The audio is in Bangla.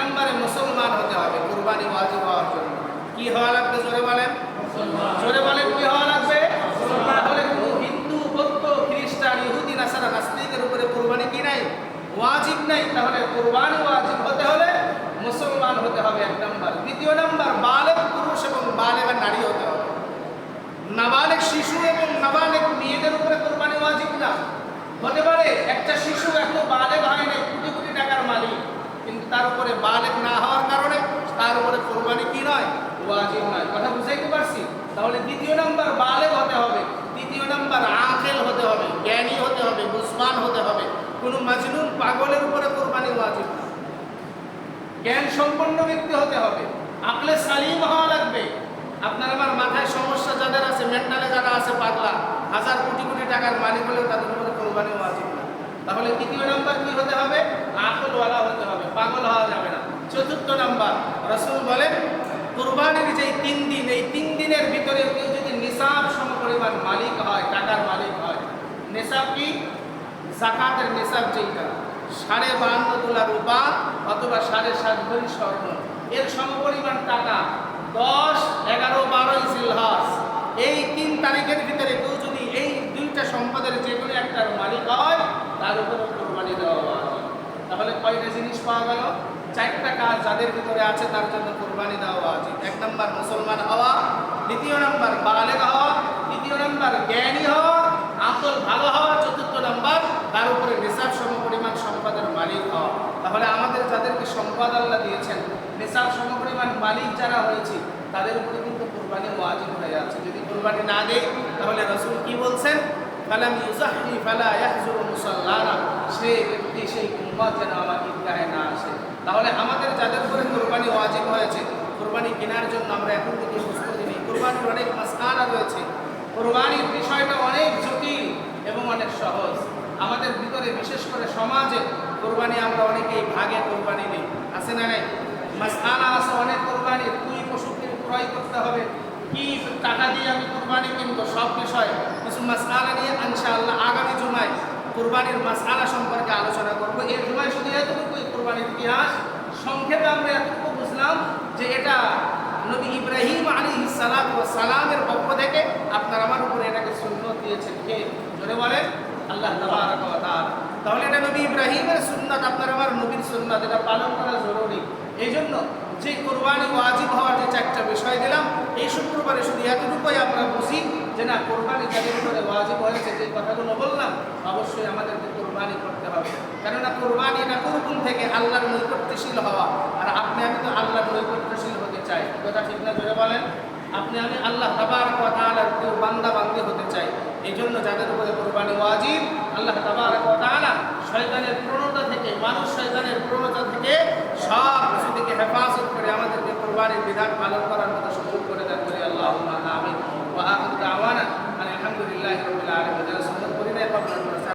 নম্বরে মুসলমান হতে হবে কুরবানি ওয়াজিব হওয়ার জন্য। কি হওয়া লাগবে জোরে বলেন? জোরে বলেন কি হওয়া লাগবে? তাহলে কোনো হিন্দু, বৌদ্ধ, খ্রিস্টান, ইহুদি, নাসারা, নাস্তিকের উপরে কুরবানি কি নাই? ওয়াজিব নাই। তাহলে কুরবানি ওয়াজিব হতে হলে মুসলমান হতে হবে এক নম্বর। দ্বিতীয় নম্বর, বালেগ পুরুষ এবং বালেগা নারী হতে হবে। নাবালেগ শিশু এবং নাবালেগ মেয়েদের উপরে কুরবানি ওয়াজিব না। হতে পারে একটা শিশু এখনো বালেগ হয় নাই, কোটি কোটি টাকার মালিক, কিন্তু তার উপরে বালেগ না হওয়ার কারণে তার উপরে কুরবানি কি নয়? ওয়াজিব নয়। কথা বুঝাইতে পারছি? তাহলে দ্বিতীয় নম্বর বালেগ হতে হবে। তৃতীয় নম্বর আকেল হতে হবে, জ্ঞানী হতে হবে, বুঝবান হতে হবে। কোনো মাজনুন পাগলের উপরে কুরবানি ওয়াজিব না। জ্ঞান সম্পন্ন ব্যক্তি হতে হবে, আকলে সালিম হওয়া লাগবে। আপনার আমার মাথায় সমস্যা যাদের আছে, মেন্টালে যারা আছে পাগলা, হাজার কোটি কোটি টাকার মালিক হলেও তাদের উপরে কুরবানি ওয়াজিব না। তাহলে তৃতীয় নাম্বার কি হতে হবে? আকলওয়ালা হতে হবে, পাগল হওয়া যাবে না। চতুর্থ নাম্বার, রাসূল বলেন কুরবানির যে 3 দিন, এই 3 দিনের ভিতরে কেউ যদি নিসাব সমপরিমাণ মালিক হয়, টাকার মালিক হয়। নিসাব কি? যাকাতের নিসাব যেটা 52.5 তোলা রূপা অথবা 7.5 ভরি স্বর্ণ, এর সমপরিমাণ টাকা 10, 11, 12 জিলহজ, এই 3 তারিখের ভিতরে কেউ যদি এই 2টা সম্পদের যে কোনো একটার মালিক হয়, তার উপরে কুরবানি দেওয়া হয়। তাহলে কয়টা জিনিস পাওয়া গেল? 4টা কাজ যাদের ভিতরে আছে তার জন্য কুরবানি দেওয়া উচিত। 1 নম্বর মুসলমান হওয়া, দ্বিতীয় নম্বর বালেগ হওয়া, তৃতীয় নম্বর জ্ঞানী হওয়া, আকল ভালো হওয়া, চতুর্থ নম্বর তার উপরে নিসাব সমপরিমাণ সম্পদের মালিক হওয়া। তাহলে আমাদের যাদেরকে সম্পদ আল্লাহ দিয়েছেন, নিসাব সমপরিমাণ মালিক যারা হয়েছে, তাদের উপরে কিন্তু কুরবানি ওয়াজিব হয়ে আছে। যদি কুরবানি না দেয় তাহলে রাসূল কি বলছেন? ফালাম ইউযাহি ফালা ইয়াহজুরু মুসাল্লানা, সেই ব্যক্তি, সেই উম্মত যেন আমার ঈদগাহে না আসে। তাহলে আমাদের যাদের উপরে কুরবানি ওয়াজিব হয়েছে, কুরবানি কেনার জন্য আমরা এখন থেকে প্রস্তুতি নিই। কুরবানির অনেক মাসআলা রয়েছে, কুরবানির বিষয়টা অনেক জটিল এবং অনেক সহজ। আমাদের ভিতরে বিশেষ করে সমাজে কুরবানি আমরা অনেকেই ভাগে কুরবানি নেই, আছে না নাই? মাসআলা আছে অনেক কুরবানির, তুই পশুকে ক্রয় করতে হবে, কি টাকা দিয়ে আমি কুরবানি কিনবো, সব বিষয়ে কিছু মাসআলা নিয়ে ইনশাআল্লাহ আগামী জুমায় কুরবানির মাসআলা সম্পর্কে আলোচনা করব। এই জুমায় শুধু এতটুকু কুরবানির ইতিহাস সংক্ষেপে আমরা এতটুকু বুঝলাম যে এটা নবী ইব্রাহিম আলাইহিস সালাতু ওয়াস সালামের পক্ষ থেকে আপনার আমার উপরে এটাকে সুন্নাত দিয়েছেন কে? জোরে বলেন আল্লাহ তাবারাক ওয়া তাআলা। তাহলে এটা নবী ইব্রাহিমের সুন্নাত, আপনার আমার নবীর সুন্নাত, এটা পালন করা জরুরি। এই জন্য যে কুরবানি ওয়াজিব হওয়ার যে 4টা বিষয় দিলাম, এই শুক্রবারে শুধু এতটুকুই আমরা বুঝি যে না, কুরবানি যাদের উপরে ওয়াজিব হয়েছে, যে কথাগুলো বললাম, অবশ্যই আমাদেরকে কুরবানি করতে হবে। কেননা কুরবানি এটা কোন থেকে? আল্লাহর নৈকট্যশীল হওয়া। আর আপনি আমি তো আল্লাহর নৈকট্যশীল হতে চাই, কথা ঠিক না? জোরে বলেন। আপনি আমি আল্লাহ তাবারক ওয়া তাআলার প্রিয় বান্দা বান্দী হতে চাই। এই জন্য যাদের উপরে কুরবানি ওয়াজিব, আল্লাহ তাবারক ওয়া তাআলা শয়তানের প্রণতা থেকে, মানুষ শয়তানের প্রণতা থেকে সব কিছু থেকে হেফাজত করে আমাদেরকে কুরবানির বিধান পালন করার মতো সুযোগ করে দেন। আল্লাহুম্মা আমিন।